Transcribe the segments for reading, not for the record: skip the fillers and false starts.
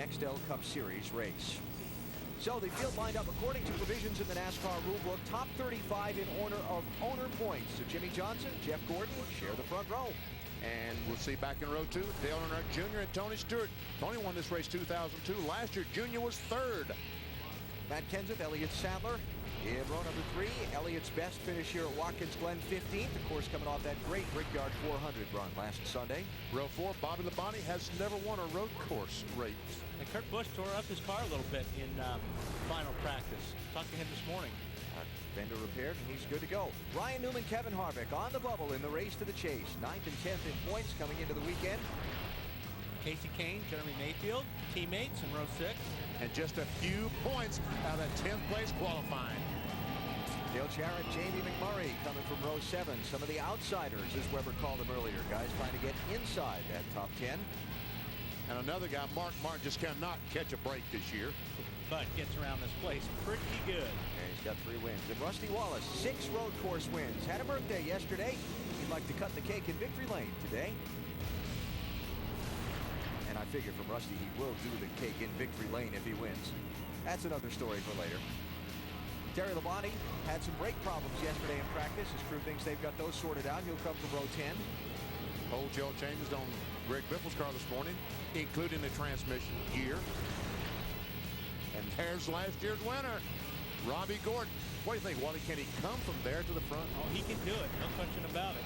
Nextel Cup Series race. So the field lined up according to provisions in the NASCAR rulebook. Top 35 in order of owner points. So Jimmy Johnson, Jeff Gordon share the front row. And we'll see back in row 2, Dale Earnhardt Jr. and Tony Stewart. Tony won this race 2002. Last year, Jr. was 3rd. Matt Kenseth, Elliott Sadler in row number 3. Elliott's best finish here at Watkins Glen, 15th. Of course, coming off that great Brickyard 400 run last Sunday. Row 4, Bobby Labonte has never won a road course race. And Kurt Busch tore up his car a little bit in final practice. Talked to him this morning. Fender repaired, and he's good to go. Ryan Newman, Kevin Harvick on the bubble in the race to the chase. 9th and 10th in points coming into the weekend. Casey Kane, Jeremy Mayfield, teammates in row 6. And just a few points out of that 10th place qualifying. Dale Jarrett, Jamie McMurray coming from row 7. Some of the outsiders, as Weber called them earlier. Guys trying to get inside that top 10. And another guy, Mark Martin, just cannot catch a break this year. But gets around this place pretty good. And he's got 3 wins. And Rusty Wallace, 6 road course wins. Had a birthday yesterday. He'd like to cut the cake in victory lane today. And I figure from Rusty, he will do the cake in victory lane if he wins. That's another story for later. Terry Labonte had some brake problems yesterday in practice. His crew thinks they've got those sorted out. He'll come from row 10. Whole gel changes on Greg Biffle's car this morning, including the transmission gear. And there's last year's winner, Robbie Gordon. What do you think, Wally? Can he come from there to the front? Oh, he can do it. No question about it.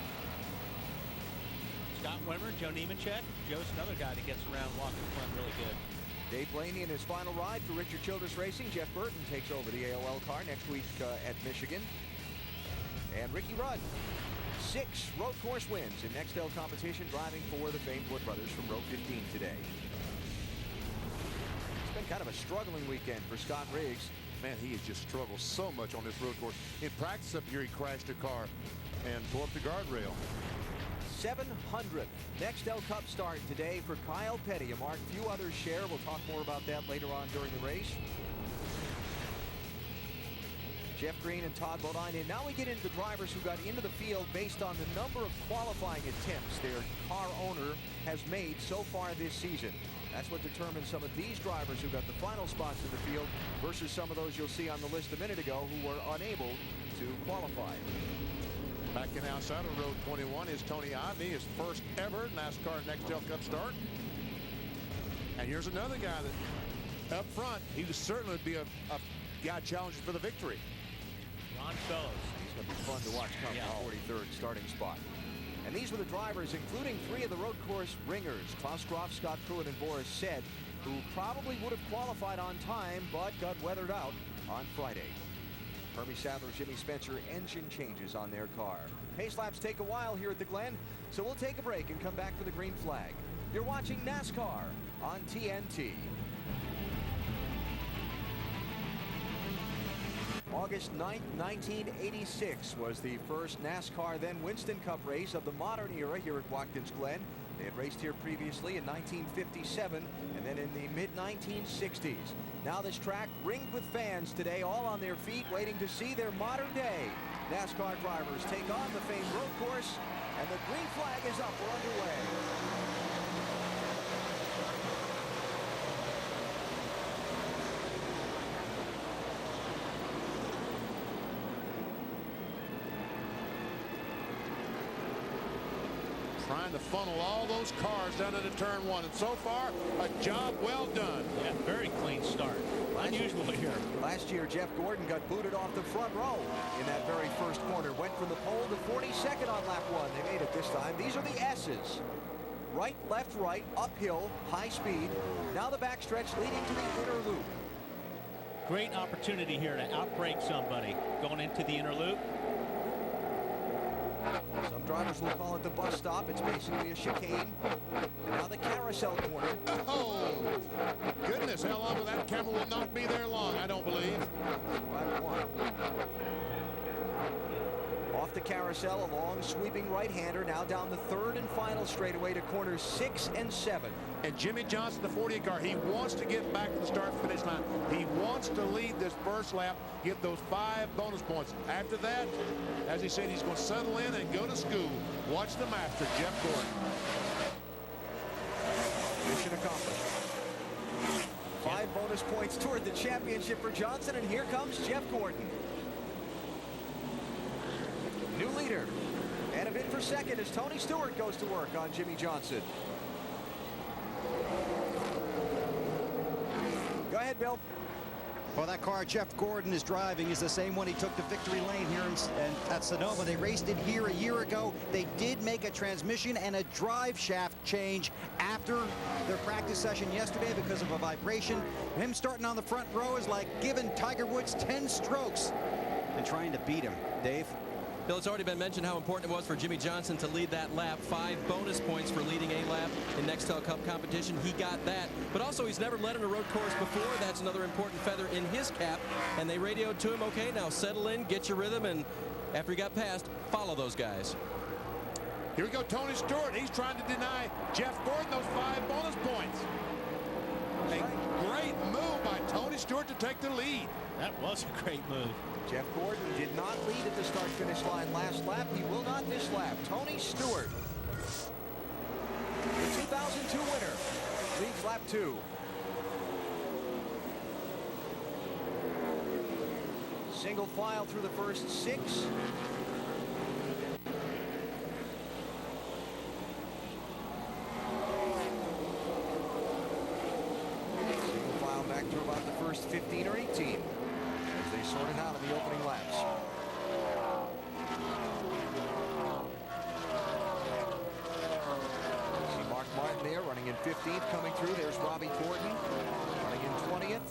Scott Wimmer, Joe Nemechek. Joe's another guy that gets around Watkins Glen really good. Dave Blaney in his final ride for Richard Childress Racing. Jeff Burton takes over the AOL car next week at Michigan. And Ricky Rudd, 6 road course wins in Nextel competition, driving for the famed Wood Brothers from row 15 today. It's been kind of a struggling weekend for Scott Riggs. Man, he has just struggled so much on this road course. In practice up here, he crashed a car and tore up the guardrail. 700th Nextel Cup start today for Kyle Petty. A mark few others share. We'll talk more about that later on during the race. Jeff Green and Todd Bodine. And now we get into the drivers who got into the field based on the number of qualifying attempts their car owner has made so far this season. That's what determines some of these drivers who got the final spots in the field versus some of those you'll see on the list a minute ago who were unable to qualify. Backing outside of row 21 is Tony Ivey, his first ever NASCAR Nextel Cup start. And here's another guy that up front, he would certainly be a guy challenging for the victory. Ron Fellows. He's going to be fun to watch come the 43rd starting spot. And these were the drivers, including 3 of the road course ringers, Klaus Groff, Scott Pruitt, and Boris Said, who probably would have qualified on time, but got weathered out on Friday. Hermie Sadler, Jimmy Spencer, engine changes on their car. Pace laps take a while here at the Glen, so we'll take a break and come back for the green flag. You're watching NASCAR on TNT. August 9th, 1986 was the first NASCAR then Winston Cup race of the modern era here at Watkins Glen. They had raced here previously in 1957 and then in the mid-1960s. Now this track ringed with fans today, all on their feet waiting to see their modern day NASCAR drivers take on the famed road course, and the green flag is up. We're underway. Trying to funnel all those cars down into turn 1, and so far a job well done. Yeah, very clean start. Unusual here. Last year, Jeff Gordon got booted off the front row in that very first corner. Went from the pole to 42nd on lap 1. They made it this time. These are the S's. Right, left, right, uphill, high speed. Now the backstretch leading to the inner loop. Great opportunity here to outbrake somebody going into the inner loop. Some drivers will call it the bus stop. It's basically a chicane. And now the carousel corner. Oh, goodness, how long will that camera will not be there long, I don't believe. Right one. Off the carousel, a long sweeping right-hander, now down the 3rd and final straightaway to corners 6 and 7. And Jimmy Johnson, the 48 car, he wants to get back to the start-finish line. He wants to lead this first lap, get those 5 bonus points. After that, as he said, he's going to settle in and go to school. Watch the master, Jeff Gordon. Mission accomplished. bonus points toward the championship for Johnson, and here comes Jeff Gordon. New leader. And a bid for second as Tony Stewart goes to work on Jimmy Johnson. Go ahead, Bill. Well, that car Jeff Gordon is driving is the same one he took to victory lane here at Sonoma. They raced it here a year ago. They did make a transmission and a drive shaft change after their practice session yesterday because of a vibration. Him starting on the front row is like giving Tiger Woods 10 strokes and trying to beat him. Dave? Bill, it's already been mentioned how important it was for Jimmy Johnson to lead that lap. 5 bonus points for leading a lap in Nextel Cup competition. He got that. But also, he's never led in a road course before. That's another important feather in his cap. And they radioed to him, okay, now settle in, get your rhythm, and after he got past, follow those guys. Here we go, Tony Stewart. He's trying to deny Jeff Gordon those 5 bonus points. A great move by Tony Stewart to take the lead. That was a great move. Jeff Gordon did not lead at the start-finish line last lap. He will not this lap. Tony Stewart, the 2002 winner, leads lap 2. Single file through the first 6. Single file back to about the first 15 or 18. They sorted out in the opening laps. See Mark Martin there running in 15th coming through. There's Robbie Thornton running in 20th.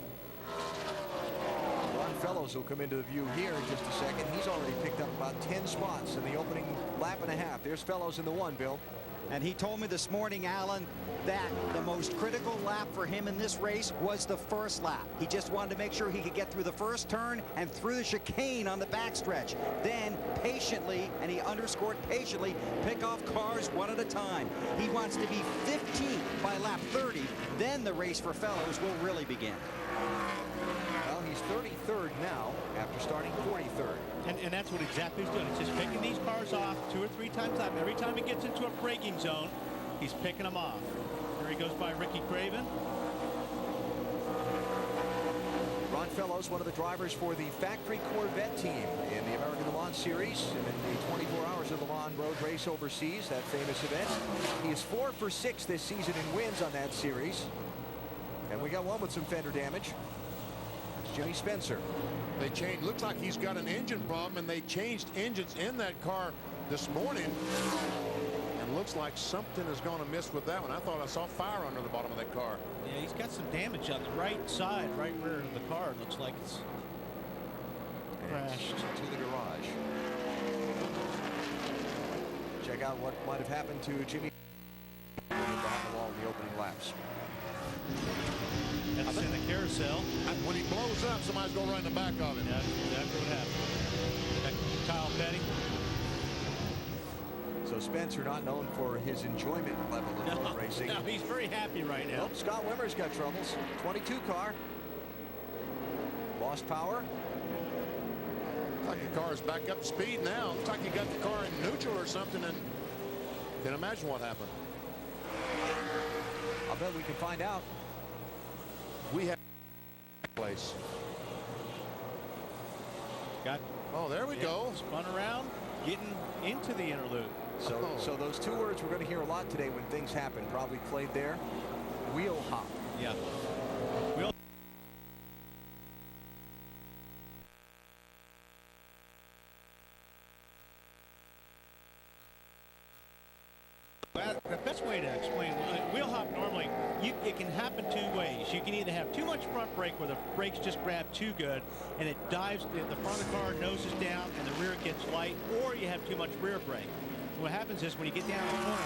Ron Fellows will come into the view here in just a second. He's already picked up about 10 spots in the opening lap and a half. There's Fellows in the 1, Bill. And he told me this morning, Alan, that the most critical lap for him in this race was the first lap. He just wanted to make sure he could get through the first turn and through the chicane on the backstretch. Then patiently, and he underscored patiently, pick off cars one at a time. He wants to be 15th by lap 30. Then the race for Fellows will really begin. Well, he's 33rd now after starting 43rd. And that's what exactly he's doing. He's just picking these cars off 2 or 3 times out. Every time he gets into a braking zone, he's picking them off. There he goes by Ricky Craven. Ron Fellows, one of the drivers for the factory Corvette team in the American Le Mans Series and in the 24 Hours of Le Mans road race overseas, that famous event. He is 4 for 6 this season in wins on that series. And we got one with some fender damage. It's Jimmy Spencer. They changed. Looks like he's got an engine problem, and they changed engines in that car this morning. And looks like something is going to miss with that one. I thought I saw fire under the bottom of that car. Yeah, he's got some damage on the right side, right rear of the car. It looks like it's crashed to the garage. Check out what might have happened to Jimmy behind the wall in the opening laps. That's in the carousel. When he blows up, somebody's going to run in the back of him. Yeah, that's exactly what happened. Kyle Petty. So Spencer not known for his enjoyment level of road racing. No, he's very happy right now. Well, Scott Wimmer's got troubles. 22 car. Lost power. Looks like the car is back up to speed now. Looks like he got the car in neutral or something, and can't imagine what happened. I'll bet we can find out. We have place. Oh, there we go. Spun around, getting into the inner loop. So those 2 words we're going to hear a lot today when things happen, probably played there. Wheel hop. Yeah. Wheel. The best way to explain wheel hop normally, it can happen 2 ways. You can either have too much front brake where the brakes just grab too good and it dives, the front of the car noses down and the rear gets light, or you have too much rear brake. What happens is when you get down the corner,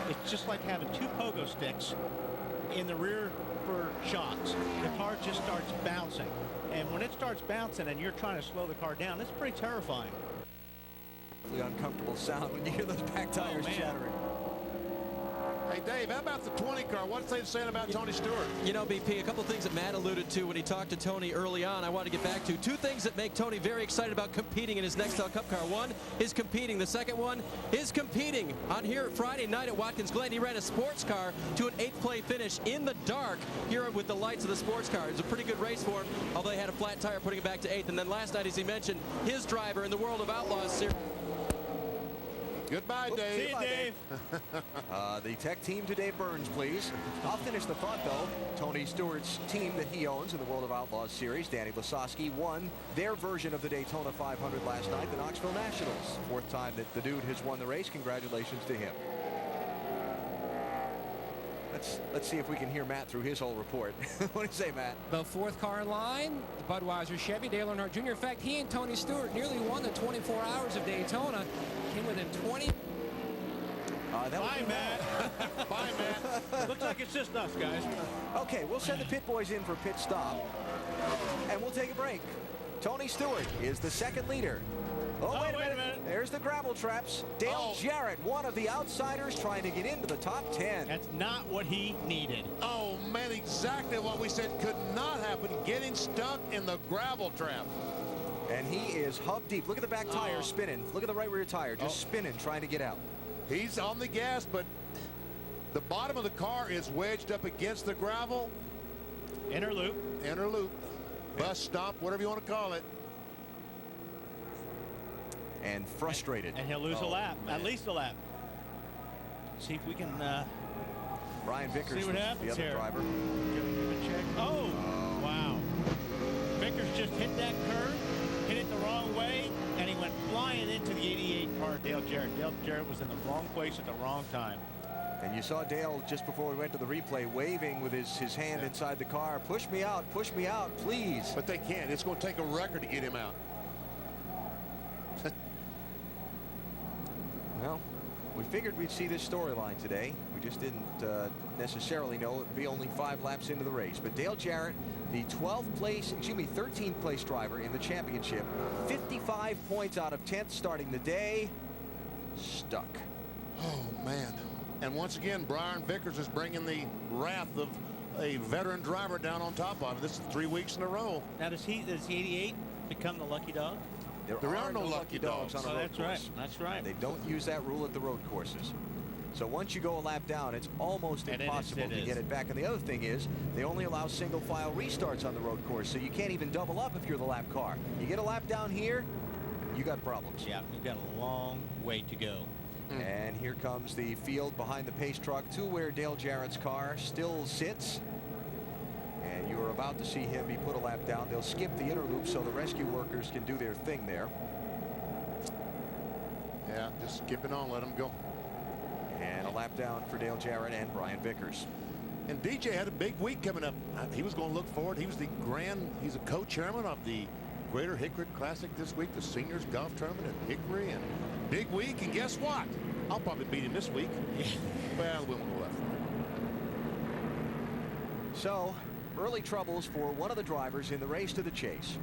it's just like having 2 pogo sticks in the rear for shocks. The car just starts bouncing. And when it starts bouncing and you're trying to slow the car down, it's pretty terrifying. The uncomfortable sound when you hear those back tires shattering. Hey, Dave, how about the 20 car? What's they saying about Tony Stewart? You know, BP, a couple things that Matt alluded to when he talked to Tony early on, I want to get back to. Two things that make Tony very excited about competing in his Nextel Cup car. One is competing. The second one is competing. On here Friday night at Watkins Glen, he ran a sports car to an 8th place finish in the dark here with the lights of the sports car. It was a pretty good race for him, although he had a flat tire putting it back to 8th. And then last night, as he mentioned, his driver in the World of Outlaws Sirius. Goodbye, Dave. See you, Dave. The tech team to Dave Burns, please. I'll finish the thought, though. Tony Stewart's team that he owns in the World of Outlaws series, Danny Lasowski, won their version of the Daytona 500 last night, the Knoxville Nationals. 4th time that the dude has won the race. Congratulations to him. Let's see if we can hear Matt through his whole report. What do you say, Matt? The 4th car in line, the Budweiser Chevy, Dale Earnhardt Jr. In fact, he and Tony Stewart nearly won the 24 Hours of Daytona. Came within 20. Bye, Matt. Bye, Matt. Looks like it's just us, guys. Okay, we'll send the pit boys in for pit stop, and we'll take a break. Tony Stewart is the 2nd leader. Oh, wait a minute. There's the gravel traps. Dale Jarrett, one of the outsiders, trying to get into the top 10. That's not what he needed. Oh, man, exactly what we said could not happen. Getting stuck in the gravel trap. And he is hub deep. Look at the back tire spinning. Look at the right rear tire just spinning, trying to get out. He's on the gas, but the bottom of the car is wedged up against the gravel. Inner loop. Inner loop. Bus stop, whatever you want to call it. And frustrated. And he'll lose a lap, at least a lap. See if we can Brian Vickers, see what happens the other here. driver. Give a check. Oh, wow. Vickers just hit that curve, hit it the wrong way, and he went flying into the 88 car, Dale Jarrett. Dale Jarrett was in the wrong place at the wrong time. And you saw Dale just before we went to the replay waving with his hand inside the car. Push me out, please. But they can't. It's going to take a record to get him out. Well, we figured we'd see this storyline today. We just didn't necessarily know it would be only 5 laps into the race. But Dale Jarrett, the 13th place driver in the championship, 55 points out of 10th starting the day, stuck. Oh, man. And once again, Brian Vickers is bringing the wrath of a veteran driver down on top of him. This is 3 weeks in a row. Now, does the 88 become the lucky dog? There are no lucky dogs on a road that's course. Right. That's right. They don't use that rule at the road courses. So once you go a lap down, it's almost impossible to get it back. And the other thing is, they only allow single file restarts on the road course, so you can't even double up if you're the lap car. You get a lap down here, you got problems. Yeah, you've got a long way to go. And here comes the field behind the pace truck to where Dale Jarrett's car still sits. And you are about to see him be put a lap down. They'll skip the inner loop so the rescue workers can do their thing there. Yeah, just skipping on, let him go. And a lap down for Dale Jarrett and Brian Vickers. And DJ had a big week coming up. He was going to look forward. He's a co-chairman of the Greater Hickory Classic this week, the seniors golf tournament at Hickory, and big week. And guess what? I'll probably beat him this week. Well, we won't go left. So, early troubles for one of the drivers in the race to the chase.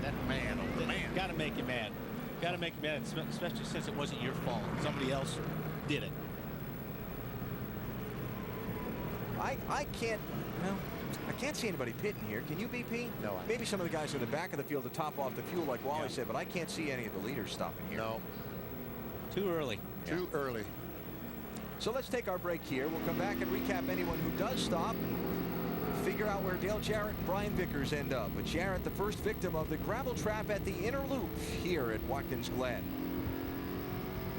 That man, got to make him mad. Got to make him mad, especially since it wasn't your fault. Somebody else did it. I can't see anybody pitting here. Can you, BP? No. Maybe some of the guys in the back of the field to top off the fuel, like Wally said, but I can't see any of the leaders stopping here. No. Too early. Too early. So let's take our break here. We'll come back and recap anyone who does stop and figure out where Dale Jarrett and Brian Vickers end up. But Jarrett, the first victim of the gravel trap at the inner loop here at Watkins Glen.